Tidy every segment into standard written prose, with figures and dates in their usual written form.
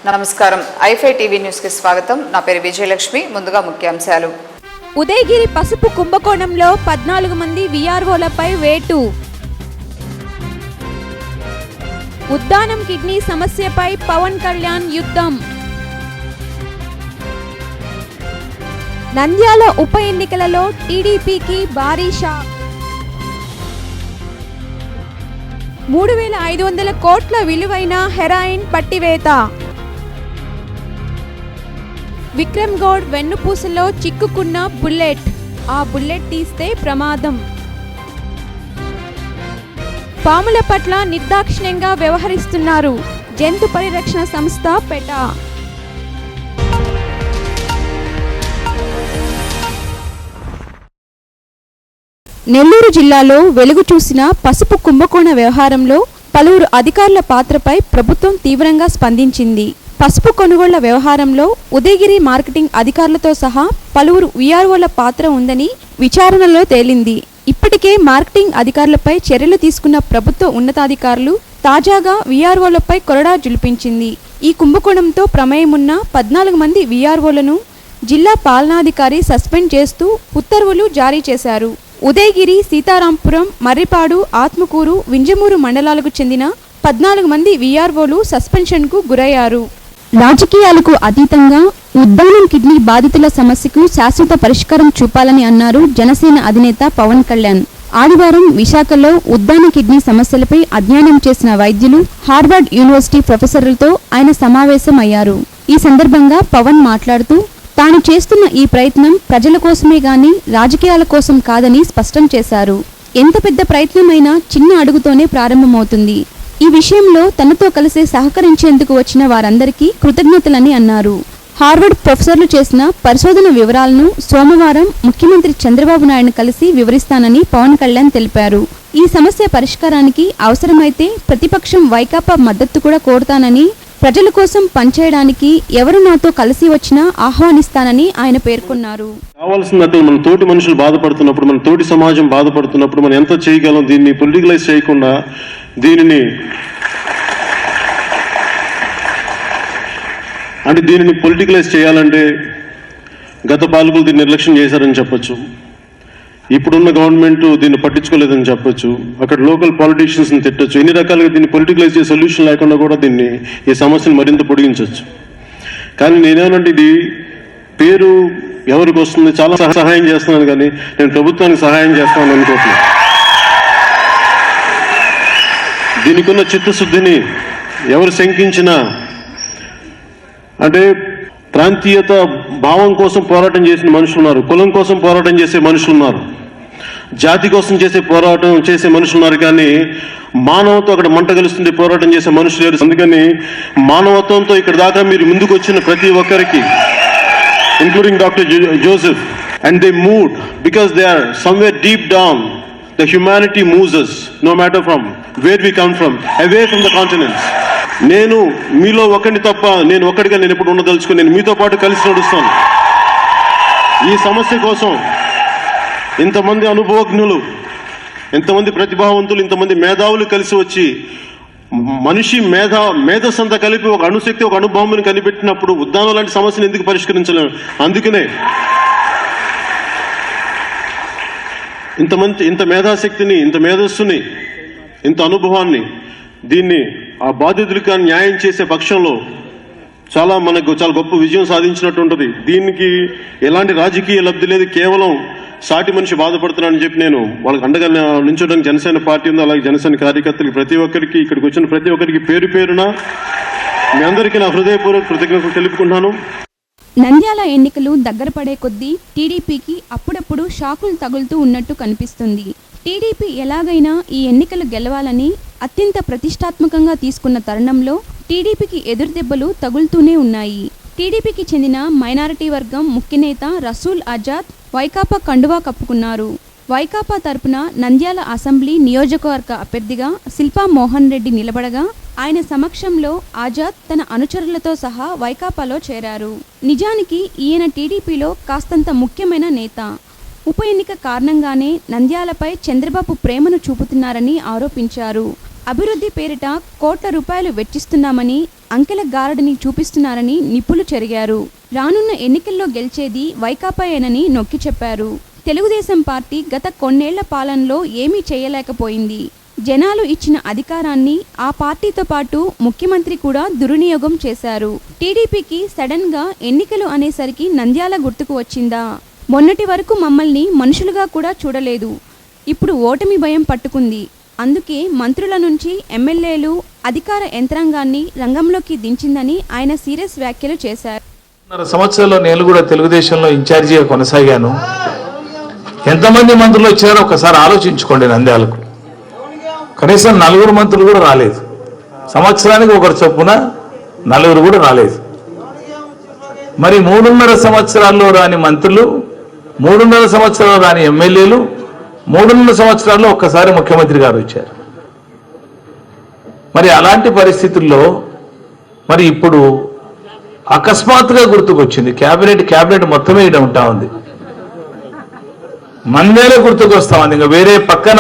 నమస్కారం. ఐఫై TV news కి స్వాగతం. నా పేరు విజయలక్ష్మి. ముందుగా ముఖ్యాంశాలు. ఉదయగిరి పసుపు కుంభకోణంలో 14 మంది వీఆర్ఓలపై వేటు. ఉద్దానం కిడ్నీ సమస్యపై పవన్ కళ్యాణ్ యుద్ధం. నంద్యాల ఉప ఎన్నికలలో టీడీపీకి భారీ షాక్. 3500 కోట్ల విలువైన హెరాయిన్ పట్టివేత. విక్రమ్ గౌడ్ వెన్నుపూసలో చిక్కుకున్న బుల్లెట్. ఆ బుల్లెట్ తీస్తే ప్రమాదం. పాముల పట్ల నిర్దాక్షిణ్యంగా వ్యవహరిస్తున్నారు జంతు పరిరక్షణ సంస్థ పెటా. నెల్లూరు జిల్లాలో వెలుగు చూసిన పసుపు కుంభకోణ వ్యవహారంలో పలువురు అధికారుల పాత్రపై ప్రభుత్వం తీవ్రంగా స్పందించింది. పసుపు కొనుగోళ్ల వ్యవహారంలో ఉదయగిరి మార్కెటింగ్ అధికారులతో సహా పలువురు వీఆర్ఓల పాత్ర ఉందని విచారణలో తేలింది. ఇప్పటికే మార్కెటింగ్ అధికారులపై చర్యలు తీసుకున్న ప్రభుత్వ ఉన్నతాధికారులు తాజాగా వీఆర్ఓలపై కొరడా జులిపించింది. ఈ కుంభకోణంతో ప్రమేయమున్న 14 మంది వీఆర్ఓలను జిల్లా పాలనాధికారి సస్పెండ్ చేస్తూ ఉత్తర్వులు జారీ చేశారు. ఉదయగిరి, సీతారాంపురం, మర్రిపాడు, ఆత్మకూరు, వింజమూరు మండలాలకు చెందిన 14 మంది వీఆర్ఓలు సస్పెన్షన్కు గురయ్యారు. రాజకీయాలకు అతీతంగా ఉద్దానం కిడ్నీ బాధితుల సమస్యకు శాశ్వత పరిష్కారం చూపాలని అన్నారు జనసేన అధినేత పవన్ కళ్యాణ్. ఆదివారం విశాఖలో ఉద్దాన కిడ్నీ సమస్యలపై అధ్యయనం చేసిన వైద్యులు, హార్వర్డ్ యూనివర్సిటీ ప్రొఫెసర్లతో ఆయన సమావేశం అయ్యారు. ఈ సందర్భంగా పవన్ మాట్లాడుతూ తాను చేస్తున్న ఈ ప్రయత్నం ప్రజల కోసమే గాని రాజకీయాల కోసం కాదని స్పష్టం చేశారు. ఎంత పెద్ద ప్రయత్నమైనా చిన్న అడుగుతోనే ప్రారంభమవుతుంది. ఈ విషయంలో తనతో కలిసి సహకరించేందుకు వచ్చిన వారందరికీ కృతజ్ఞతలని అన్నారు. హార్వర్డ్ ప్రొఫెసర్లు చేసిన పరిశోధన వివరాలను సోమవారం ముఖ్యమంత్రి చంద్రబాబు నాయుడును కలిసి వివరిస్తానని పవన్ కళ్యాణ్ తెలిపారు. ఈ సమస్య పరిష్కారానికి అవసరమైతే ప్రతిపక్షం వైకాపా మద్దతు కూడా కోరుతానని, ప్రజల కోసం పనిచేయడానికి ఎవరు నాతో కలిసి వచ్చినా ఆహ్వానిస్తానని ఆయన పేర్కొన్నారు. కావాల్సింది మన తోటి మనుషులు బాధపడుతున్నప్పుడు, మన తోటి సమాజం బాధపడుతున్నప్పుడు మనం ఎంత చేయగలం, దీన్ని పొలిటికలైజ్ చేయకుండా దీనిని పొలిటికలైజ్ చేయాలంటే గత పాలకులు దీన్ని నిర్లక్ష్యం చేశారని చెప్పొచ్చు. ఇప్పుడున్న గవర్నమెంట్ దీన్ని పట్టించుకోలేదని చెప్పొచ్చు. అక్కడ లోకల్ పాలిటీషియన్స్ని తిట్టచ్చు. ఎన్ని రకాలుగా దీన్ని పొలిటికలైజ్ చేసే సొల్యూషన్ లేకుండా కూడా ఈ సమస్యను మరింత పొడిగించవచ్చు. కానీ నేనేమంటే ఇది పేరు ఎవరికి వస్తుంది, చాలా సహాయం చేస్తున్నాను కానీ నేను ప్రభుత్వానికి సహాయం చేస్తాను అనుకోవట్లేదు. దీనికి ఉన్న చిత్తశుద్ధిని ఎవరు శంకించినా, అంటే ప్రాంతీయత భావం కోసం పోరాటం చేసిన మనుషులు ఉన్నారు, కులం కోసం పోరాటం చేసే మనుషులు ఉన్నారు, జాతి కోసం పోరాటం చేసే మనుషులు ఉన్నారు. కానీ మానవత్వం అక్కడ మంట కలుస్తుంటే పోరాటం చేసే మనుషులు లేరు. అందుకని మానవత్వంతో ఇక్కడ దాకా మీరు ముందుకు వచ్చిన ప్రతి ఒక్కరికి, including doctor Joseph, and they moved because they are somewhere deep down. The humanity moves us, no matter from where we come from, away from the continents. నేను మీలో ఒకరిని తప్ప నేను ఒక్కడిగా నేను ఎప్పుడు ఉండదలుచుకుని నేను మీతో పాటు కలిసి నడుస్తాను. ఈ సమస్య కోసం ఇంతమంది అనుభవజ్ఞులు, ఇంతమంది ప్రతిభావంతులు, ఇంతమంది మేధావులు కలిసి వచ్చి మనిషి మేధస్సంతా కలిపి ఒక అణుశక్తి, ఒక అణుబాంబుని కనిపెట్టినప్పుడు ఉద్దానం లాంటి సమస్యను ఎందుకు పరిష్కరించలేము? అందుకనే ఇంత మేధాశక్తిని, ఇంత మేధస్సుని, ఇంత అనుభవాన్ని, దీన్ని ఆ బాధితులకు న్యాయం చేసే పక్షంలో మనకు చాలా గొప్ప విజయం సాధించినట్టు ఉంటుంది. దీనికి ఎలాంటి రాజకీయ లబ్ధి లేదు. కేవలం సాటి మనిషి బాధపడుతున్నానని చెప్పి నేను వాళ్ళకి అండగా నిల్చోడానికి జనసేన పార్టీ ఉంది. అలాగే జనసేన కార్యకర్తలకి ప్రతి ఒక్కరికి, ఇక్కడికి వచ్చిన ప్రతి ఒక్కరికి పేరు పేరున మీ అందరికీ నా హృదయపూర్వక కృతజ్ఞతలు తెలుపుకుంటున్నాను. నంద్యాల ఎన్నికలు దగ్గర పడే కొద్దీ టీడీపీకి అప్పుడప్పుడు షాకులు తగులుతూ ఉన్నట్టు కనిపిస్తుంది. టీడీపీ ఎలాగైనా ఈ ఎన్నికలు గెలవాలని అత్యంత ప్రతిష్టాత్మకంగా తీసుకున్న తరుణంలో టీడీపీకి ఎదురుదెబ్బలు తగులుతూనే ఉన్నాయి. టీడీపీకి చెందిన మైనారిటీ వర్గం ముఖ్యనేత రసూల్ ఆజాద్ వైకాపా కండువా కప్పుకున్నారు. వైకాపా తరపున నంద్యాల అసెంబ్లీ నియోజకవర్గ అభ్యర్థిగా శిల్పా మోహన్ రెడ్డి నిలబడగా ఆయన సమక్షంలో ఆజాద్ తన అనుచరులతో సహా వైకాపాలో చేరారు. నిజానికి ఈయన టీడీపీలో కాస్తంత ముఖ్యమైన నేత. ఉప ఎన్నిక కారణంగానే నంద్యాలపై చంద్రబాబు ప్రేమను చూపుతున్నారని ఆరోపించారు. అభివృద్ధి పేరిట కోట్ల రూపాయలు వెచ్చిస్తున్నామని అంకెల గారడిని చూపిస్తున్నారని నిప్పులు చెరిగారు. రానున్న ఎన్నికల్లో గెలిచేది వైకాపాయేనని నొక్కి చెప్పారు. తెలుగుదేశం పార్టీ గత కొన్నేళ్ల పాలనలో ఏమీ చేయలేకపోయింది. జనాలు ఇచ్చిన అధికారాన్ని ఆ పార్టీతో పాటు ముఖ్యమంత్రి కూడా దుర్వినియోగం చేశారు. టీడీపీకి సడన్ గా ఎన్నికలు అనేసరికి నంద్యాల గుర్తుకు వచ్చిందా? మొన్నటి వరకు మమ్మల్ని మనుషులుగా కూడా చూడలేదు. ఇప్పుడు ఓటమి భయం పట్టుకుంది. అందుకే మంత్రుల నుంచి ఎమ్మెల్యేలు అధికార యంత్రాంగాన్ని రంగంలోకి దించిందని ఆయన సీరియస్ వ్యాఖ్యలు చేశారు. 2.5 సంవత్సరాల్లో నేను కూడా తెలుగుదేశంలో ఇన్ఛార్జిగా కొనసాగాను. ఎంతమంది మంత్రులు వచ్చారో ఒకసారి ఆలోచించుకోండి. నంద్యాలకు కనీసం 4 మంత్రులు కూడా రాలేదు. సంవత్సరానికి ఒకరు చొప్పున 4 కూడా రాలేదు. మరి 3.5 సంవత్సరాల్లో రాని మంత్రులు, 3.5 సంవత్సరాలు రాని ఎమ్మెల్యేలు, 3.5 సంవత్సరాల్లో ఒక్కసారి ముఖ్యమంత్రి గారు వచ్చారు. మరి అలాంటి పరిస్థితుల్లో మరి ఇప్పుడు అకస్మాత్తుగా గుర్తుకొచ్చింది. క్యాబినెట్ మొత్తమే ఇక్కడ ఉంటా ఉంది. మందేలే గుర్తుకు వస్తా ఉంది. ఇంకా వేరే పక్కన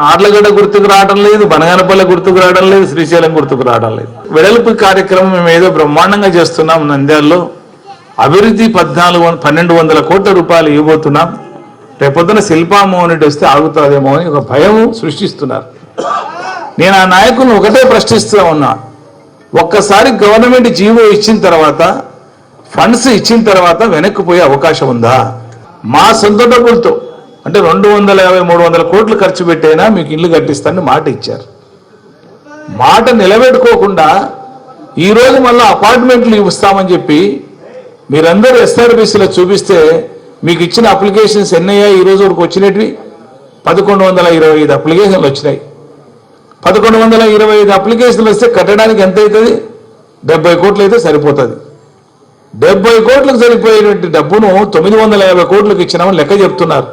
ఆర్లగడ్డ గుర్తుకు రావడం లేదు, బనగానపల్లె గుర్తుకు రావడం లేదు, శ్రీశైలం గుర్తుకు రావడం లేదు. వెడల్పు కార్యక్రమం మేము ఏదో బ్రహ్మాండంగా చేస్తున్నాం. నంద్యాలలో అభివృద్ధి 1200 కోట్ల రూపాయలు ఇవ్వబోతున్నాం. రేపొద్దున శిల్పామోహన్ రెడ్డి వస్తే ఆగుతుందేమో అని ఒక భయం సృష్టిస్తున్నారు. నేను ఆ నాయకులను ఒకటే ప్రశ్నిస్తూ ఉన్నా, ఒక్కసారి గవర్నమెంట్ జీవో ఇచ్చిన తర్వాత, ఫండ్స్ ఇచ్చిన తర్వాత వెనక్కి పోయే అవకాశం ఉందా? మా సొంత డబ్బులతో అంటే 250-300 కోట్లు ఖర్చు పెట్టైనా మీకు ఇల్లు కట్టిస్తానని మాట ఇచ్చారు. మాట నిలబెట్టుకోకుండా ఈరోజు మళ్ళీ అపార్ట్మెంట్లు ఇస్తామని చెప్పి మీరందరూ ఎస్ఆర్బీసీలో చూపిస్తే మీకు ఇచ్చిన అప్లికేషన్స్ ఎన్నయ్యాయి? ఈరోజు వరకు వచ్చినవి 1125 అప్లికేషన్లు వచ్చినాయి. 1125 అప్లికేషన్లు వస్తే కట్టడానికి ఎంత అవుతుంది? 70 కోట్లు అయితే సరిపోతుంది. 70 కోట్లకు సరిపోయేటువంటి డబ్బును 950 కోట్లకు ఇచ్చినామని లెక్క చెప్తున్నారు.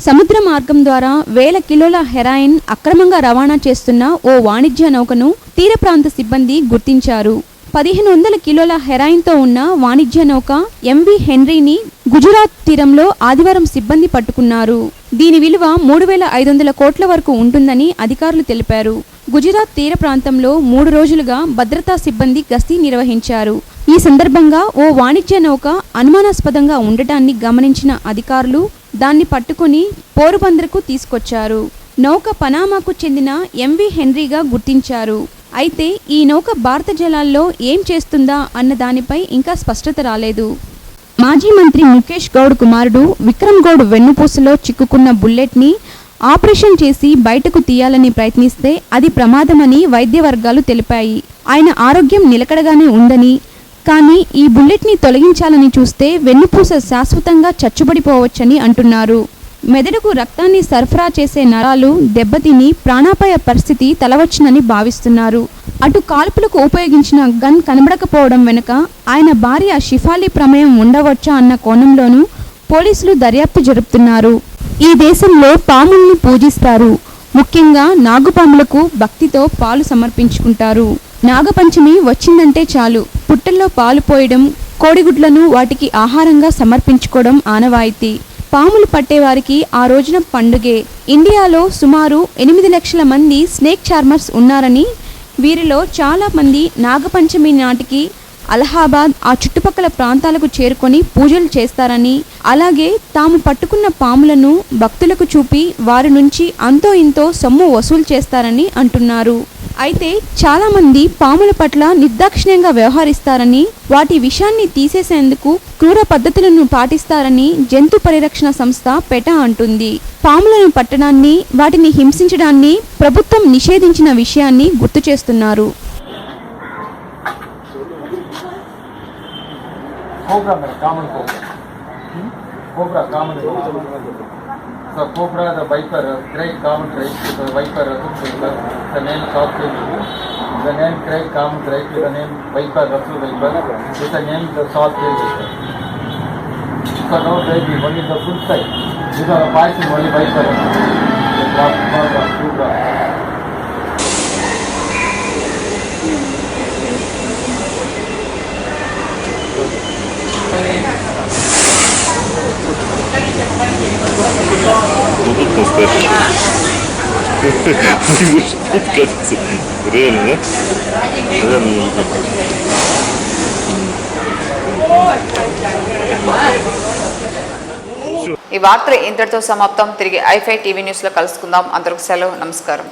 సముద్ర మార్గం ద్వారా 1000 కిలోల హెరాయిన్ అక్రమంగా రవాణా చేస్తున్న ఓ వాణిజ్య నౌకను తీర ప్రాంత సిబ్బంది గుర్తించారు. 1500 కిలోల హెరాయిన్తో ఉన్న వాణిజ్య నౌక ఎంవి హెన్రీని గుజరాత్ తీరంలో ఆదివారం సిబ్బంది పట్టుకున్నారు. దీని విలువ 3500 కోట్ల వరకు ఉంటుందని అధికారులు తెలిపారు. గుజరాత్ తీర ప్రాంతంలో 3 రోజులుగా భద్రతా సిబ్బంది గస్తీ నిర్వహించారు. ఈ సందర్భంగా ఓ వాణిజ్య నౌక అనుమానాస్పదంగా ఉండటాన్ని గమనించిన అధికారులు దాన్ని పట్టుకుని పోరుబందర్కు తీసుకొచ్చారు. నౌక పనామాకు చెందిన ఎంవి హెన్రీగా గుర్తించారు. అయితే ఈ నౌక భారత జలాల్లో ఏం చేస్తుందా అన్న దానిపై ఇంకా స్పష్టత రాలేదు. మాజీ మంత్రి ముఖేష్ గౌడ్ కుమారుడు విక్రమ్ గౌడ్ వెన్నుపూసలో చిక్కుకున్న బుల్లెట్ని ఆపరేషన్ చేసి బయటకు తీయాలని ప్రయత్నిస్తే అది ప్రమాదమని వైద్య వర్గాలు తెలిపాయి. ఆయన ఆరోగ్యం నిలకడగానే ఉందని, కానీ ఈ బుల్లెట్ని తొలగించాలని చూస్తే వెన్నుపూస శాశ్వతంగా చచ్చుబడిపోవచ్చని అంటున్నారు. మెదడుకు రక్తాన్ని సరఫరా చేసే నరాలు దెబ్బతిని ప్రాణాపాయ పరిస్థితి తలవచ్చునని భావిస్తున్నారు. అటు కాల్పులకు ఉపయోగించిన గన్ కనబడకపోవడం వెనుక ఆయన భార్య షిఫాలి ప్రమేయం ఉండవచ్చా అన్న కోణంలోనూ పోలీసులు దర్యాప్తు జరుపుతున్నారు. ఈ దేశంలో పాముల్ని పూజిస్తారు. ముఖ్యంగా నాగుపాములకు భక్తితో పాలు సమర్పించుకుంటారు. నాగపంచమి వచ్చిందంటే చాలు పుట్టల్లో పాలు పోయడం, కోడిగుడ్లను వాటికి ఆహారంగా సమర్పించుకోవడం ఆనవాయితీ. పాములు పట్టేవారికి ఆ రోజున పండుగే. ఇండియాలో సుమారు 8 లక్షల మంది స్నేక్ చార్మర్స్ ఉన్నారని, వీరిలో చాలా మంది నాగపంచమి నాటికి అలహాబాద్ ఆ చుట్టుపక్కల ప్రాంతాలకు చేరుకొని పూజలు చేస్తారని, అలాగే తాము పట్టుకున్న పాములను భక్తులకు చూపి వారి నుంచి అంతో ఇంతో సొమ్ము వసూలు చేస్తారని అంటున్నారు. అయితే చాలామంది పాముల పట్ల నిర్దాక్షిణ్యంగా వ్యవహరిస్తారని, వాటి విషాన్ని తీసేసేందుకు క్రూర పద్ధతులను పాటిస్తారని జంతు పరిరక్షణ సంస్థ పెటా అంటుంది. పాములను పట్టడాన్ని, వాటిని హింసించడాన్ని ప్రభుత్వం నిషేధించిన విషయాన్ని గుర్తు చేస్తున్నారు. So cobra, the viper, great common trait to the viper, the name South Indian. The name great common trait to the name viper, Rasul viper, with the name the South Indian. So now baby, only the full side. These are the poison only viper. The cobra. Тут Реально, да? Реально. ఈ వార్తలు ఇంతటితో సమాప్తం. తిరిగి ఐఫై TV న్యూస్లో కలుసుకుందాం. అందరికి సెలవు. నమస్కారం.